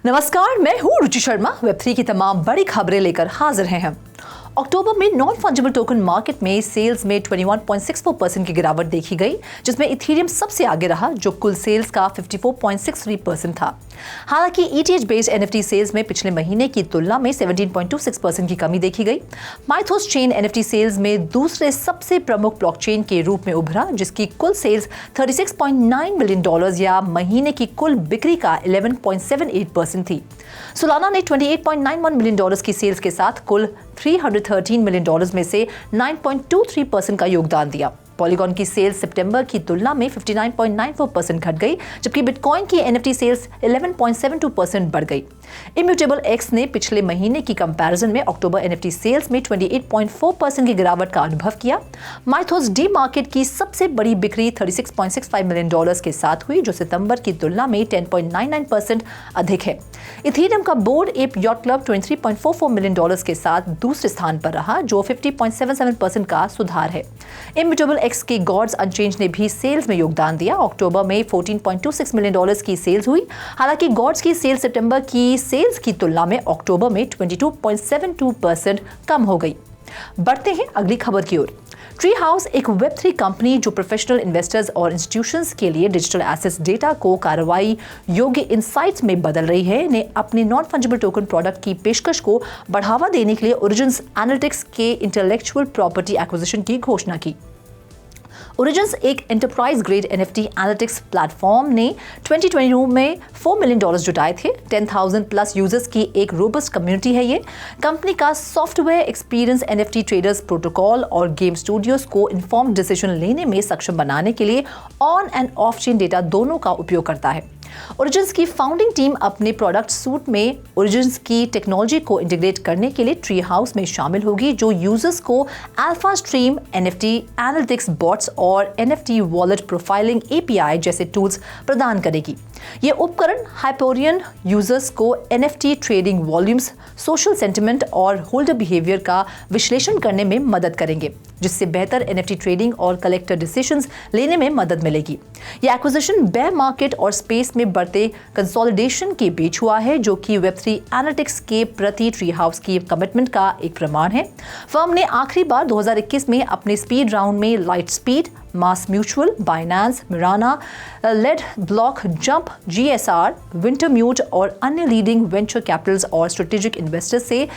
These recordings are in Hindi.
नमस्कार, मैं हूँ रुचि शर्मा। वेब3 की तमाम बड़ी खबरें लेकर हाजिर हैं हम। अक्टूबर में नॉन फंजिबल टोकन मार्केट में सेल्स में 21.64% की गिरावट देखी गई, जिसमें इथेरियम सबसे आगे रहा जो कुल सेल्स का 54.63% था। हालांकि ETH बेस्ड NFT सेल्स में पिछले महीने की तुलना में 17.26% की कमी देखी गई। माइथोस चेन NFT सेल्स में दूसरे सबसे प्रमुख ब्लॉकचेन के रूप में उभरा, जिसकी कुल सेल्स $36.9 मिलियन या महीने की कुल बिक्री का 11.78% थी। सोलाना ने $28.91 मिलियन की सेल्स के साथ कुल $313 मिलियन में से 9.23% का योगदान दिया। पॉलीगॉन की सेल्स सितंबर की तुलना में 59.94% घट गई, जबकि बिटकॉइन की NFT सेल्स 11.72% बढ़ गई। इम्यूटेबल एक्स ने पिछले महीने की कंपैरिजन में अक्टूबर NFT सेल्स में 28.4% की गिरावट का अनुभव किया। माइथोस डी मार्केट की सबसे बड़ी बिक्री $36.65 मिलियन के साथ हुई, जो सितंबर की तुलना में 10.99% अधिक है। इथेरियम का board app yacht club $23.44 million के साथ दूसरे स्थान पर रहा, जो 50.77% का सुधार है। इम्यूटेबल एक्स के गॉड्स अनचेंज ने भी सेल्स में योगदान दिया। अक्टूबर में $14.26 मिलियन की सेल्स हुई। हालांकि गॉड्स की सेल्स सितंबर की सेल्स की तुलना में अक्टूबर में 22.72% कम हो गई। बढ़ते हैं अगली खबर की ओर। ट्री हाउस एक वेब3 कंपनी जो प्रोफेशनल इन्वेस्टर्स और इंस्टीट्यूशंस के लिए डिजिटल एसेट्स डेटा को कार्रवाई योग्य इनसाइट्स में बदल रही है, ने अपने नॉन फंजिबल टोकन प्रोडक्ट की पेशकश को बढ़ावा देने के लिए ओरिजिन्स एनालिटिक्स के इंटेलेक्चुअल प्रॉपर्टी एक्विजिशन की घोषणा की। ओरिजिन्स एक enterprise grade NFT analytics platform ने 2022 में $4 मिलियन जुटाए थे। 10,000 प्लस यूजर्स की एक रोबस्ट कम्युनिटी है ये। कंपनी का software experience NFT traders protocol और गेम स्टूडियोज को इन्फॉर्म्ड डिसीजन लेने में सक्षम बनाने के लिए on end of chain data दोनों का उपयोग करता है। ओरिजिन्स की फाउंडिंग टीम अपने प्रोडक्ट सूट में ओरिजिन्स की टेक्नोलॉजी को इंटीग्रेट करने के लिए ट्री हाउस में शामिल होगी, जो यूजर्स को alpha stream, NFT analytics bots और NFT वॉलेट प्रोफाइलिंग API जैसे टूल्स प्रदान करेगी। ये उपकरण हाइपोरियन यूजर्स को NFT trading volumes, social sentiment और होल्डर बिहेवियर का विश्लेषण करने में मदद करेंगे, जिससे बेहतर NFT ट्रेडिंग और कलेक्टर डिसीजंस लेने में मदद मिलेगी। यह एक्विजिशन बेयर मार्केट और स्पेस में बढ़ते कंसोलिडेशन के बीच हुआ है, जो कि वेब3 एनालिटिक्स के प्रति ट्री हाउस की कमिटमेंट का एक प्रमाण है। फर्म ने आखिरी बार 2021 में अपने स्पीड राउंड में light speed, Mass Mutual, Binance, Mirana, Lead Block, Jump, GSR, Wintermute और अन्य लीडिंग वेंचर कैपिटल्स और स्ट्रेटेजिक इन्वेस्टर्स से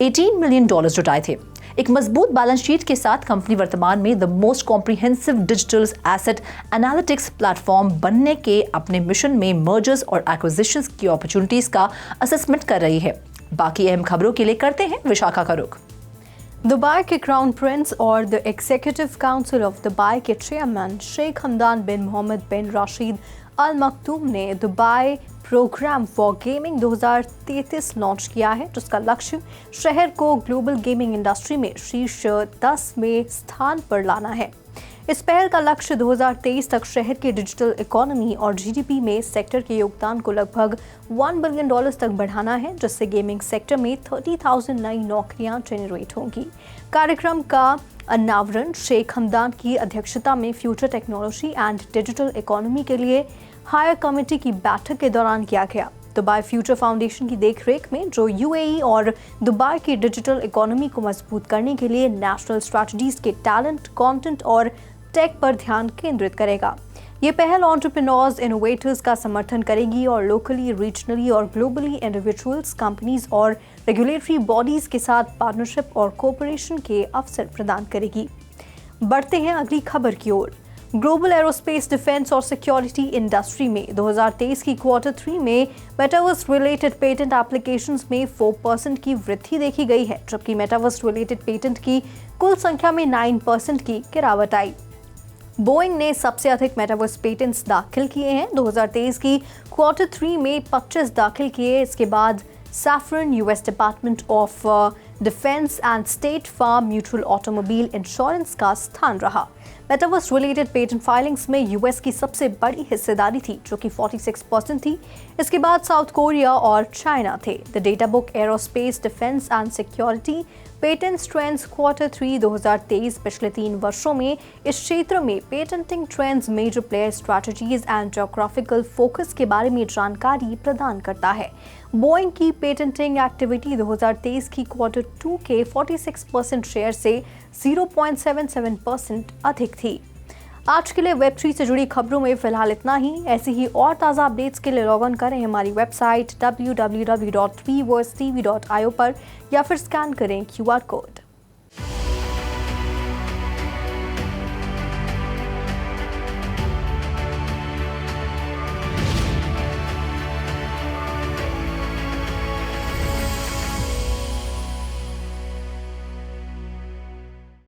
$18 मिलियन जुटाए थे। एक मजबूत बैलेंस शीट के साथ कंपनी वर्तमान में the most comprehensive digital asset analytics platform बनने के अपने मिशन में मर्जर्स और एक्विजिशंस की अपॉर्चुनिटीज का असेसमेंट कर रही है। बाकी अहम खबरों के लिए करते हैं विशाखा का रुख। दुबई के क्राउन प्रिंस और the executive council of Dubai के chairman Sheikh Hamdan bin Mohammed bin Rashid Al Maktoum ने Dubai programme for gaming 2033 launch किया है, जिसका लक्ष्य शहर को ग्लोबल गेमिंग इंडस्ट्री में शीर्ष 10 में स्थान पर लाना है। इस पहल का लक्ष्य 2023 तक शहर की डिजिटल इकोनॉमी और GDP में सेक्टर के योगदान को लगभग $1 बिलियन तक बढ़ाना है, जिससे गेमिंग सेक्टर में 30,000 नई नौकरियां जनरेट होंगी। कार्यक्रम का अनावरण शेख हमदान की अध्यक्षता में future technology and digital economy के लिए हायर कमेटी की बैठक के दौरान किया गया। दुबई फ्यूचर फाउंडेशन की देखरेख में, जो UAE और दुबई की डिजिटल इकोनॉमी को मजबूत करने के लिए नेशनल स्ट्रैटेजीज के टैलेंट, कंटेंट और टेक पर ध्यान केंद्रित करेगा। ये पहल एंटरप्रेन्योर्स, इनोवेटर्स का समर्थन करेगी और लोकली, रीजनली और ग्लोबली इंडिविजुअल्स, कंपनीज और रेगुलेटरी बॉडीज के साथ पार्टनरशिप और कोऑपरेशन के अवसर प्रदान करेगी। बढ़ते हैं अगली खबर की ओर। ग्लोबल एरोस्पेस, डिफेंस और सिक्योरिटी इंडस्ट्री में 2023 की Q3 में मेटावर्स रिलेटेड पेटेंट एप्लीकेशंस में 4% की वृद्धि देखी गई है, जबकि मेटावर्स रिलेटेड पेटेंट की कुल संख्या में 9% की गिरावट आई। बोइंग ने सबसे अधिक मेटावर्स पेटेंट्स दाखिल किए हैं। 2023 की Q3 में 25 दाखिल किए। इसके बाद Safran, US department of defence and State Farm mutual automobile insurance का स्थान रहा। मेटावर्स रिलेटेड पेटेंट फाइलिंग्स में यूएस की सबसे बड़ी हिस्सेदारी थी, जो कि 46% थी। इसके बाद साउथ कोरिया और चाइना थे। The data book aerospace, defence and security patents trends Q3 2023 पिछले 3 वर्षों में इस क्षेत्र में patenting trends, major player strategies and geographical focus के बारे में जानकारी प्रदान करता है। बोइंग की पेटेंटिंग एक्टिविटी 2023 की Q2 के 46% शेयर से 0.77% अधिक थी। आज के लिए वेब3 से जुड़ी खबरों में फिलहाल इतना ही। ऐसी ही और ताज़ा अपडेट्स के लिए लॉग ऑन करें हमारी वेबसाइट www.weversetv.io पर या फिर स्कैन करें QR कोड।